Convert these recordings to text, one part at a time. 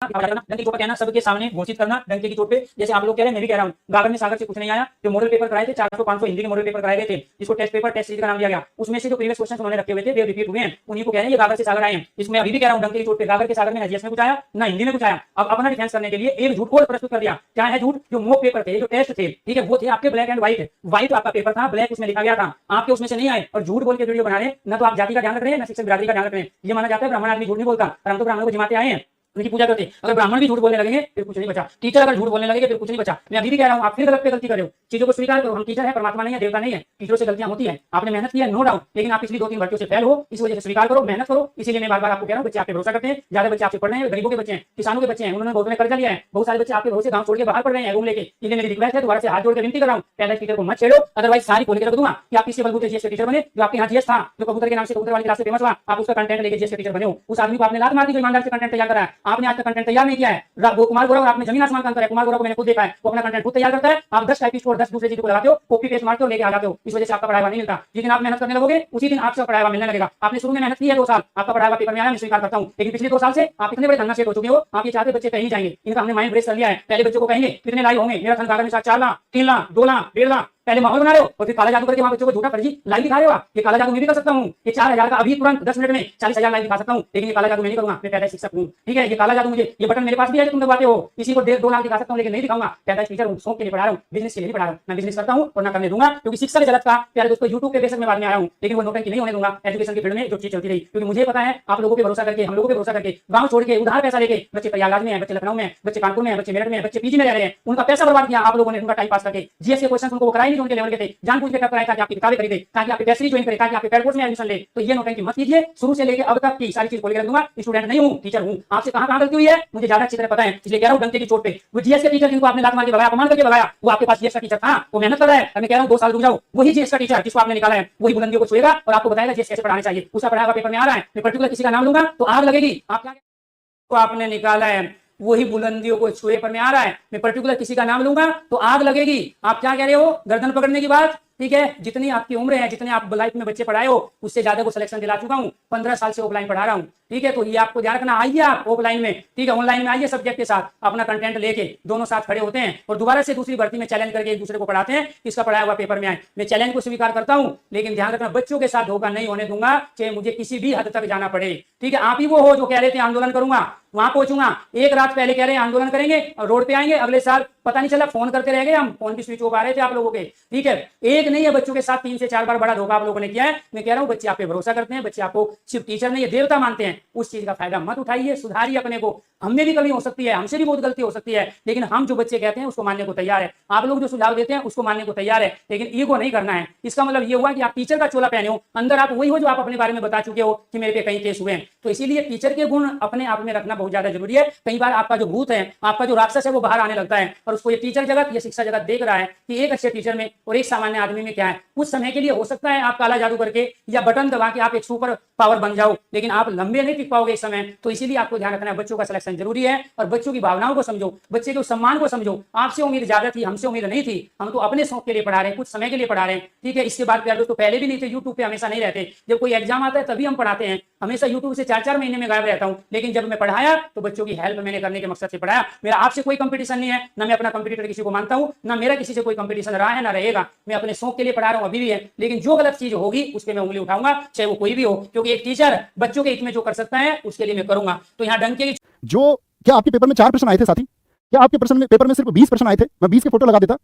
डंके की चोट पर कहना, सबके सामने घोषित करना डंके की चोट पे। जैसे आप लोग कह रहे हैं, मैं भी कह रहा हूँ, गागर ने सागर से कुछ नहीं आया। जो मॉडल पेपर कराए थे 400-500 हिंदी के मॉडल पेपर कराए गए थे, जिसको टेस्ट पेपर टेस्ट सीरीज का नाम दिया गया, उसमें से जो प्रीवियस क्वेश्चन उन्होंने रखे हुए थे वे रिपीट हुए हैं, उन्हीं को कह रहे हैं ये गागर से सागर आए हैं। इसमें अभी भी कह रहा हूँ, डंके की चोट पे गागर के सागर में ना जीएस में कुछ आया ना हिंदी में कुछ आया। अब अपना डिफेंस करने के लिए एक झूठ को प्रस्तुत कर दिया। क्या है झूठ? जो मॉक पेपर थे, जो टेस्ट थे, ठीक है, वो थे आपके ब्लैक एंड व्हाइट। व्हाइट आपका पेपर था, ब्लैक उसमें लिखा गया था, आपके उसमें से नहीं आए। और झूठ बोल के वीडियो बना रहे हैं, ना तो आप जाति का ध्यान रख रहे हैं, ना शिक्षक बिरादरी का ध्यान रख रहे हैं। ये माना जाता है ब्राह्मण आदमी झूठ नहीं बोलता, और हम तो ब्राह्मणों को जिमाते आए हैं, उनकी पूजा करते। अगर ब्राह्मण भी झूठ बोलने लगेंगे फिर कुछ नहीं बचा। टीचर अगर झूठ बोलने लगे फिर कुछ नहीं बचा। मैं अभी भी कह रहा हूँ, आप फिर गलत पे गलती कर रहे हो। चीजों को स्वीकार करो, हम टीचर है, परमात्मा नहीं है, देवता नहीं है। टीचरों से गलतियां होती है, आपने मेहनत की है, नो डाउट, लेकिन आप पिछली 2-3 भर्तियों से फेल हो, इस वजह से स्वीकार करो, मेहनत करो। इसीलिए मैं बार बार आपको कह रहा हूँ, बच्चे आप पे भरोसा करते हैं, ज्यादा बच्चे आपसे पढ़ रहे हैं, गरीबों के बच्चे हैं, किसानों के बच्चे हैं, उन्होंने बहुत में कर्जा लिया है, बहुत सारे बच्चे आपके भरोसे गांव छोड़ के बाहर पढ़ रहे हैं रूम लेके। इसलिए मेरी रिक्वेस्ट है, दोबारा से हाथ जोड़ के विनती कर रहा हूँ, पहले टीचर को मत छेड़ो, अदरवाइज सारी खोल के रख दूंगा कि आप किसी बलबूते जीएस के टीचर बने। जो आपके यहाँ जीएस था, जो कबूतर के नाम से कबूतर वाली क्लास से फेमस हुआ, आप उसका कंटेंट लेके जीएस के टीचर बने हो। उस आदमी को आपने लात मार दी जो ईमानदार से कंटेंट तैयार करा है। आपने आज तक कंटेंट तैयार नहीं किया है। कुमार गौरव, आपने जमीन आसमान का अंतर है। कुमार गौरव को मैंने खुद देखा है, वो अपना कंटेंट खुद तैयार करता है। आप 10 टाइपिस्ट और 10 दूसरे चीजों को लगाते हो, कॉपी पेस्ट मारते हो, लेके आ जाते हो। इस वजह से आपका पढ़ाया हुआ नहीं मिलता। जिस दिन आप मेहनत करने लगोगे उसी दिन आपसे पढ़ाया हुआ मिलने लगेगा। आपने शुरू में मेहनत की है 2 साल, आपका पढ़ाया हुआ पेपर में आया, मैं स्वीकार करता हूं, लेकिन पिछले 2 साल से आप इतने बड़े धन्ना सेठ हो चुके हो, आप ये चाहते बच्चे कहीं जाएंगे। इनका हमने माइंड ब्रेक कर लिया है। पहले बच्चों को कहेंगे कितने लाइव होंगे, मेरा धन में 4 लाख, 3 लाख, 2 लाख, 1.5 लाख, पहले माहौल बना रहे हो और फिर काला जादू करके वहां बच्चों को झूठा फर्जी लाइव दिखा रहे हो। ये काला जादू मैं भी कर सकता हूँ। ये 4000 का अभी तुरंत 10 मिनट में 40,000 लाइव दिखा सकता हूँ, लेकिन ये काला जादू मैं नहीं करूंगा। मैं पैदा शिक्षक हूँ, ठीक है। ये काला जादू मुझे, ये बटन मेरे पास भी है, तुम दबाते हो, इसी को 1.5-2 लाख दिखा सकता हूँ, लेकिन नहीं दिखाऊंगा। पैदा टीचर हूँ, शौक के लिए पढ़ा रहा हूँ, बिजनेस के लिए पढ़ा रहा हूँ। मैं बिजनेस करता हूँ और ना करने दूंगा, क्योंकि शिक्षा की जरूरत का प्यारे दोस्तों यूट्यूब के बेशक में बाद में आया हूँ, लेकिन वो नौटंकी नहीं होने दूंगा। एजुकेशन के फील्ड में जो चीज चलती रही, क्योंकि मुझे पता है आप लोगों पे भरोसा करके, हम लोगों पे भरोसा करके, गांव छोड़ के उधार पैसा लेके बच्चे प्रयागराज में है, बच्चे लखनऊ में है, बच्चे कानपुर में है, बच्चे मेरठ में है, बच्चे पीजी में रह रहे हैं, उनका पैसा बर्बाद किया आप लोगों ने, उनका टाइम पास करके। जीएस के क्वेश्चन उनको कराए नहीं, उनके लेवल के थे, जानबूझ के कराया ताकि आपकी किताबें खरीदे, ताकि आपके टेस्ट सीरीज ज्वाइन करे, ताकि आपके पैड कोर्स में एडमिशन ले। तो ये नौटंकी मत कीजिए। शुरू से लेके अब तक की सारी चीज खोल के रख दूंगा। स्टूडेंट नहीं हूँ, टीचर हूँ। आपसे कहां गलती हुई है मुझे ज्यादा अच्छी तरह पता है, इसलिए कह रहा हूँ डंके की चोट पे। वो जीएस के टीचर जिनको आपने लात मार के भगाया, अपमान करके भगाया, वो आपके पास जीएस का टीचर था, वो मेहनत कर रहा है। मैं कह रहा हूँ 2 साल रुक जाओ, वही जीएस का टीचर जिसको आपने निकाला है, वही बुलंदियों को छुएगा और आपको बताएगा जीएस कैसे पढ़ाना चाहिए। उसका पढ़ाया हुआ पेपर में आ रहा है, मैं पर्टिकुलर किसी का नाम लूंगा तो आग लगेगी। आप क्या तो आपने निकाला है, वही बुलंदियों को छुए पर में आ रहा है, मैं पर्टिकुलर किसी का नाम लूंगा तो आग लगेगी। आप क्या कह रहे हो? गर्दन पकड़ने की बात, ठीक है। जितनी आपकी उम्र है, जितने आप लाइफ में बच्चे पढ़ाए हो, उससे ज्यादा को सिलेक्शन दिला चुका हूं। 15 साल से ऑफलाइन पढ़ा रहा हूं, ठीक है। तो ये आपको ध्यान रखना, आइए आप ऑफलाइन में, ठीक है, ऑनलाइन में आइए सब्जेक्ट के साथ, अपना कंटेंट लेके दोनों साथ खड़े होते हैं और दोबारा से दूसरी भर्ती में चैलेंज करके एक दूसरे को पढ़ाते हैं, किसका पढ़ाया हुआ पेपर में आए। मैं चैलेंज को स्वीकार करता हूं, लेकिन ध्यान रखना बच्चों के साथ धोखा नहीं होने दूंगा, चाहे मुझे किसी भी हद तक जाना पड़े, ठीक है। आप ही वो हो जो कह रहे थे आंदोलन करूंगा, वहां पहुंचूंगा। एक रात पहले कह रहे हैं आंदोलन करेंगे और रोड पे आएंगे, अगले साल पता नहीं चला, फोन करते रह गए हम, फोन की स्विच ऑफ आ रहे थे आप लोगों के, ठीक है। एक नहीं है, बच्चों के साथ 3 से 4 बार बड़ा धोखा आप लोगों ने किया है। मैं कह रहा हूं बच्चे आप पे भरोसा करते हैं, बच्चे आपको सिर्फ टीचर नहीं, ये देवता मानते हैं। उस चीज का फायदा मत उठाइए, सुधारिए अपने को। हमने भी कमी हो सकती है, हमसे भी बहुत गलती हो सकती है, लेकिन हम जो बच्चे कहते हैं उसको मानने को तैयार है। आप लोग जो सुझाव देते हैं उसको मानने को तैयार है, लेकिन ईगो नहीं करना है। इसका मतलब ये हुआ कि आप टीचर का चोला पहने हो, अंदर आप वही हो जो आप अपने बारे में बता चुके हो कि मेरे पे कई केस हुए हैं। तो इसीलिए टीचर के गुण अपने आप में रखना बहुत ज्यादा जरूरी है। कई बार आपका जो भूत है, आपका जो राक्षस है, वो बाहर आने लगता है और उसको ये टीचर जगत, ये शिक्षा जगत देख रहा है कि एक अच्छे टीचर में और एक सामान्य आदमी में क्या है। उस समय के लिए हो सकता है आप काला जादू करके या बटन दबा के आप एक सुपर पावर बन जाओ, लेकिन आप लंबे नहीं टिक पाओगे इस समय। तो इसीलिए आपको ध्यान रखना है, बच्चों का सिलेक्शन जरूरी है और बच्चों की भावनाओं को समझो, बच्चे के सम्मान को समझो। आपसे उम्मीद ज्यादा थी, हमसे उम्मीद नहीं थी, हम तो अपने शौक के लिए पढ़ा रहे हैं, कुछ समय के लिए पढ़ा रहे हैं, ठीक है। इसके बाद प्यारे दोस्तों पहले भी नहीं थे, यूट्यूब पे हमेशा नहीं रहते, जब कोई एग्जाम आता है तभी हम पढ़ाते हैं। हमेशा यूट्यूब से 4-4 महीने में गायब रहता हूँ, लेकिन जब मैं पढ़ाया तो बच्चों की हेल्प मैंने करने के मकसद से पढ़ाया। मेरा आपसे कोई कंपटीशन नहीं है, ना मैं अपना कंपटीटर किसी को मानता हूँ, ना मेरा किसी से कोई कंपटीशन रहा है ना रहेगा। मैं अपने शौक के लिए पढ़ा रहा हूँ अभी भी है, लेकिन जो गलत चीज होगी उस पर मैं उंगली उठाऊंगा, चाहे वो कोई भी हो, क्योंकि एक टीचर बच्चों के हित में जो कर सकता है उसके लिए मैं करूंगा। तो यहाँ डंके की जो क्या आपके पेपर में 4 प्रश्न आए थे साथी? क्या आपके प्रश्न में पेपर में सिर्फ 20 प्रश्न आए थे? मैं 20 के फोटो लगा देता।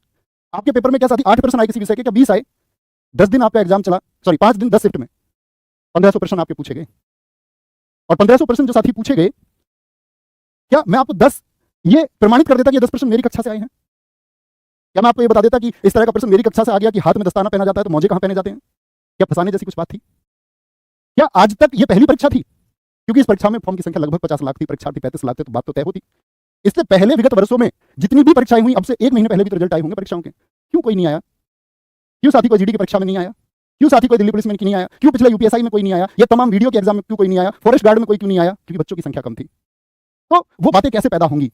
आपके पेपर में क्या साथी 8 प्रश्न आए किसी विषय के? क्या 20 आए? 10 दिन आपका एग्जाम चला, सॉरी 5 दिन 10 शिफ्ट में 1500 प्रश्न आपके पूछे गए। और 1500 प्रश्न जो साथी पूछे गए, क्या मैं आपको 10 ये प्रमाणित कर देता कि ये 10 प्रश्न मेरी कक्षा से आए हैं? क्या मैं आपको ये बता देता कि इस तरह का प्रश्न मेरी कक्षा से आ गया कि हाथ में दस्ताना पहना जाता है तो मौजे कहां पहने जाते हैं? क्या फंसाने जैसी कुछ बात थी? क्या आज तक ये पहली परीक्षा थी? क्योंकि इस परीक्षा में फॉर्म की संख्या लगभग 50 लाख थी, परीक्षार्थी 35 लाख थे, तो बात तो तय होती। इससे पहले विगत वर्षों में जितनी भी परीक्षाएं हुई, अब से 1 महीने पहले भी तो रिजल्ट आए होंगे परीक्षाओं के। क्यों कोई नहीं आया? क्यों साथी कोई जीडी की परीक्षा में नहीं आया? क्यों साथी कोई दिल्ली पुलिस में नहीं आया? क्यों पिछले यूपीएसआई में कोई नहीं आया? ये तमाम वीडियो के एग्जाम में क्यों कोई नहीं आया? फॉरेस्ट गार्ड में कोई क्यों नहीं आया? क्योंकि बच्चों की संख्या कम थी। तो वो बातें कैसे पैदा होंगी,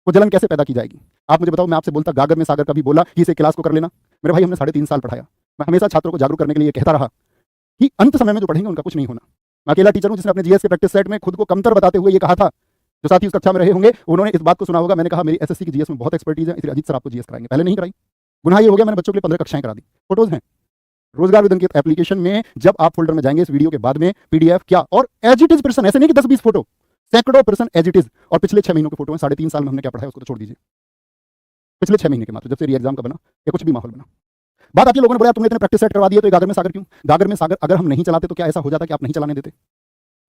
वो जलन कैसे पैदा की जाएगी? आप मुझे बताओ। मैं आपसे बोलता गागर में सागर का भी बोला कि इसे क्लास को कर लेना। मेरे भाई हमने 3.5 साल पढ़ाया। मैं हमेशा छात्रों को जागरूक करने के लिए कहता रहा कि अंत समय में जो पढ़ेंगे उनका कुछ नहीं होना। मैं अकेला टीचर हूं जिसने अपने जीएस के प्रैक्टिस सेट में खुद को कमतर बताते हुए ये कहा था, जो साथी उस कक्षा में रहे होंगे उन्होंने इस बात को सुना होगा। मैंने कहा मेरी एसएससी की जीएस में बहुत एक्सपर्टीज है, इसलिए अजीत सर आपको जीएस कराएंगे। पहले नहीं कराई, गुनाह ये हो गया मैंने बच्चों के लिए 15 कक्षाएं करा दी। फोटोज हैं रोजगार विद अंकित एप्लीकेशन में, जब आप फोल्डर में जाएंगे इस वीडियो के बाद में पीडीएफ क्या और एज इट इज पर्सन, ऐसे नहीं कि 10-20 फोटो, सैकड़ों पर्सन एज इट इज। और पिछले 6 महीनों के फोटो हैं, 3.5 साल में हमने क्या पढ़ा है उसको तो छोड़ दीजिए, पिछले 6 महीने के मात्र, जब से री एग्जाम का बना या कुछ भी माहौल बना। बात आती है लोगों ने बोला तुमने इतने प्रैक्टिस सेट करवा दिए तो गागर में सागर क्यों? गागर में सागर अगर हम नहीं चलाते तो क्या ऐसा हो जाता कि आप नहीं चलाने देते?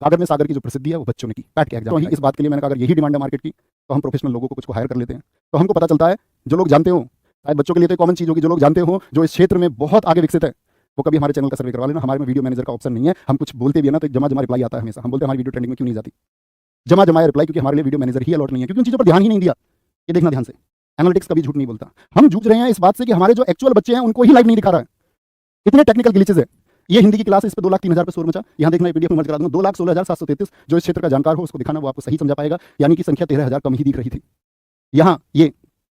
गागर में सागर की जो प्रसिद्धि है वो बच्चों ने की, पैट के एग्जाम। तो इस बात के लिए मैंने कहा अगर यही डिमांड है मार्केट की तो हम प्रोफेशनल लोगों को कुछ को हायर कर लेते हैं। तो हमको पता चलता है जो लोग जानते हो, शायद बच्चों के लिए तो कॉमन चीज होगी, जो लोग जानते हो जो इस क्षेत्र में बहुत आगे विकसित है वो कभी हमारे चैनल का सर्वे करवा लेना। हमारे में वीडियो मैनेजर का ऑप्शन नहीं है, हम कुछ बोलते भी है ना तो जमा रिप्लाई आता है हमेशा। हम बोलते हैं हमारी वीडियो ट्रेंडिंग में क्यों नहीं जाती, जमा रिप्लाई, क्योंकि हमारे लिए वीडियो मैनेजर ही अलॉट नहीं है, क्योंकि उन चीज़ों पर ध्यान ही नहीं दिया। ये देखना ध्यान से, एनालिटिक्स कभी झूठ नहीं बोलता। हम जूझ रहे हैं इस बात से कि हमारे जो एक्चुअल बच्चे हैं उनको ही लाइव नहीं दिखा रहा है, इतने टेक्निकल ग्लिचेस है। ये हिंदी की क्लास है, इस पर 2,03,000 पे शोर मचा। यहाँ देखना पीडीएफ में मर्ज करा दूंगा, 2,16,733। जो इस क्षेत्र का जानकार हो उसको दिखाना, वो आपको सही समझा पाएगा। यानी कि संख्या 13,000 कम ही दिख रही थी। यहाँ ये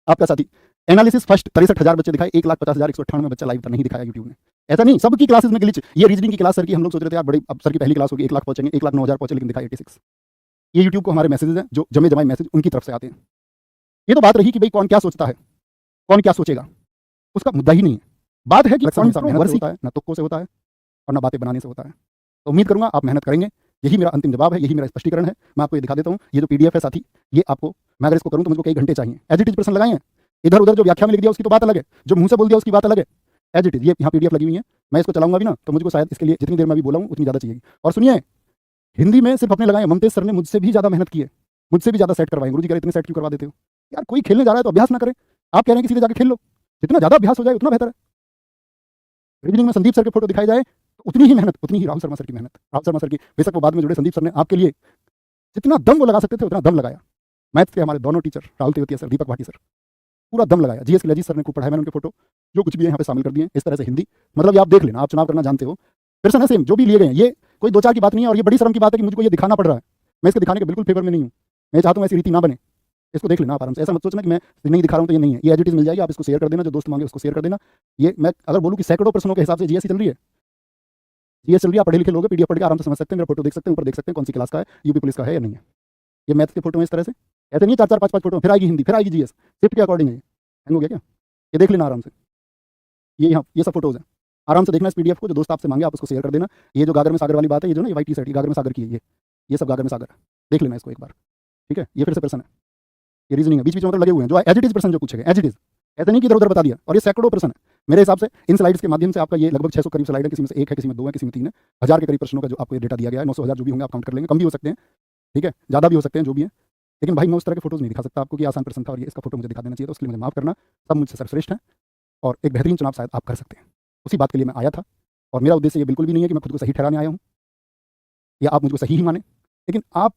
आपका साथी एनालिसिस फर्स्ट 63,000 बच्चे दिखाए, 1,50,198 बच्चा लाइव नहीं दिखाया यूट्यूब ने। ऐसा नहीं सबकी क्लासेस में ग्लिच। ये रीजनिंग की क्लास सर की हम लोग सोच रहे थे यार बड़ी, अब सर की पहली क्लास होगी 1 लाख पहुंचेंगे, 1,09,000 पहुंचे, लेकिन दिखाया 86। ये यूट्यूब को हमारे मैसेजेस हैं जो जमे जमाए मैसेज उनकी तरफ से आते हैं। ये तो बात रही कि भाई कौन क्या सोचता है, कौन क्या सोचेगा, उसका मुद्दा ही नहीं है। बात है कि मेहनत होता है, ना तुक्कों से होता है और ना बातें बनाने से होता है। तो उम्मीद करूंगा आप मेहनत करेंगे। यही मेरा अंतिम जवाब है, यही मेरा स्पष्टीकरण है। मैं आपको ये दिखा देता हूँ, ये जो पीडीएफ है साथी, ये आपको मैं अगर इसको करूँ तो मुझको कई घंटे चाहिए। एज इट इज प्रश्न लगाए हैं, इधर उधर जो व्याख्या में लिख दिया उसकी तो बात अलग है, जो मुंह से बोल दिया उसकी बात अलग है। एज इट इज ये यहाँ पीडीएफ लगी हुई है, मैं इसको चलाऊंगा भी ना तो मुझको शायद इसके लिए जितनी देर मैं भी बोला हूँ उतनी ज़्यादा चाहिए। और सुनिए, हिंदी में सिर्फ अपने लगाए, ममतेज सर ने मुझसे भी ज़्यादा मेहनत की है, मुझसे भी ज़्यादा सेट करवाए। गुरुजी कह रहे इतने सेट क्यों करवा देते हो यार, कोई खेलने जा रहा है तो अभ्यास ना करे। आप कह रहे हैं कि सीधे जाकर खेल लो, जितना ज़्यादा अभ्यास हो जाए उतना बेहतर है। रीजनिंग में संदीप सर के फोटो दिखाई जाए तो उतनी ही मेहनत, उतनी ही राहुल शर्मा सर की मेहनत। राहुल शर्मा सर की बेशक वो बाद में जुड़े, संदीप सर ने आपके लिए जितना दम वो लगा सकते थे उतना दम लगाया। मैथ्स के हमारे दोनों टीचर राहुल तेवतिया सर, दीपक भाटी सर, पूरा दम लगाया। जीएस के लिए अजीत सर ने खूब पढ़ाया, मैंने उनके फोटो जो कुछ भी है यहाँ पे शामिल कर दिए। इस तरह से हिंदी मतलब ये आप देख लेना, आप चुनाव करना जानते हो, फिर है सेम जो भी लिए गए हैं। ये कोई 2-4 की बात नहीं है और ये बड़ी शर्म की बात है कि मुझको ये दिखाना पड़ रहा है। मैं इसके दिखाने के बिल्कुल फेवर में नहीं हूँ, मैं चाहता हूँ ऐसी रीति ना बने। इसको देख लेना आप आराम से, ऐसा मत सोचना कि मैं नहीं दिखा रहा हूँ तो ये नहीं है। ये एज इट इज मिल जाएगी, आप इसको शेयर कर देना, जो दोस्त मांगे उसको शेयर कर देना। ये मैं अगर बोलूँ कि सैकड़ों प्रश्नों के हिसाब से जीएस चल रही है, जीएस चल रही है, आप पढ़े लिखे लोग पीडीएफ पढ़ के आराम से समझ सकते हैं। मेरा फोटो देख सकते हैं, ऊपर देख सकते हैं कौन सी क्लास का है, यूपी पुलिस का है या नहीं है। ये मैथ्स के फोटो है इस तरह से, ऐसे नहीं 4-4 5-5 फोटो, फिर आएगी हिंदी, फिर आएगी जीएस, शिफ्ट के अकॉर्डिंग है। हैंग हो गया क्या? ये देख लेना आराम से, ये यहाँ ये सब फोटोज हैं, आराम से देखना इस पीडीएफ को। जो दोस्त आपसे मांगे आप उसको शेयर कर देना। ये जो गागर में सागर वाली बात है, ये जो ना ये वाई टी शर्ट गागर में सागर की है, ये सब गागर में सागर, देख लेना इसको एक बार, ठीक है। ये फिर से प्रश्न है, ये रीजनिंग है, बीच बीच में मतलब लगे हुए हैं जो एज इट इज प्रश्न जो पूछे गए, एज इट इज, ऐसा नहीं कि इधर उधर बता दिया। और ये सैकड़ों प्रश्न है मेरे हिसाब से। इन स्लाइड्स के माध्यम से आपका ये लगभग 600 करीब स्लाइड है, किसी में से 1 है, किसी में 2 है, किसी में 3 है। 1000 के करीब प्रश्नों का जो आपको ये डेटा दिया गया है, 900-1000 जो भी होंगे आप काउंट कर लेंगे, कम भी हो सकते हैं, ठीक है, ज़्यादा भी हो सकते हैं, जो भी है। लेकिन भाई मैं उस तरह के फोटोज नहीं दिखा सकता आपको कि आसान प्रश्न था और ये इसका फोटो मुझे दिखा देना चाहिए, तो उसके लिए मुझे माफ करना। सब मुझसे सर्वश्रेष्ठ है और एक बेहतरीन चुनाव शायद आप कर सकते हैं, उसी बात के लिए मैं आया था। और मेरा उद्देश्य ये बिल्कुल भी नहीं है कि मैं खुद को सही ठहराने आया हूँ या आप मुझको सही ही माने, लेकिन आप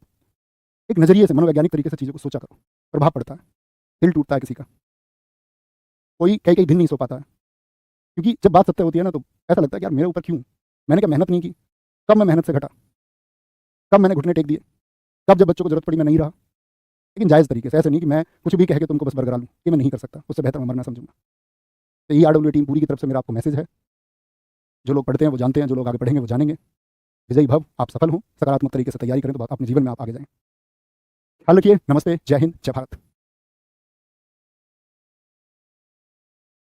एक नज़रिए से मनोवैज्ञानिक तरीके से चीज़ों को सोचा करो। प्रभाव पड़ता है, दिल टूटता है किसी का, कोई कई दिन नहीं सो पाता है, क्योंकि जब बात सत्य होती है ना तो ऐसा लगता है कि यार मेरे ऊपर क्यों, मैंने क्या मेहनत नहीं की, कब मैं मेहनत से घटा, कब मैंने घुटने टेक दिए, कब जब बच्चों को जरूरत पड़ी मैं नहीं रहा। लेकिन जायज़ तरीके से, ऐसे नहीं कि मैं कुछ भी कह के तुमको बस बरगरा लूँ, ये मैं नहीं कर सकता, उससे बेहतर मैं मरना समझूंगा। तो ये आरडब्ल्यू टीम पूरी की तरफ से मेरा आपको मैसेज है। जो लोग पढ़ते हैं वो जानते हैं, जो लोग आगे पढ़ेंगे वो जानेंगे। विजयी भव, आप सफल हों, सकारात्मक तरीके से तैयारी करें तो अपने जीवन में आप आगे जाएं। ख्याल रखिए, नमस्ते, जय हिंद, जय भारत।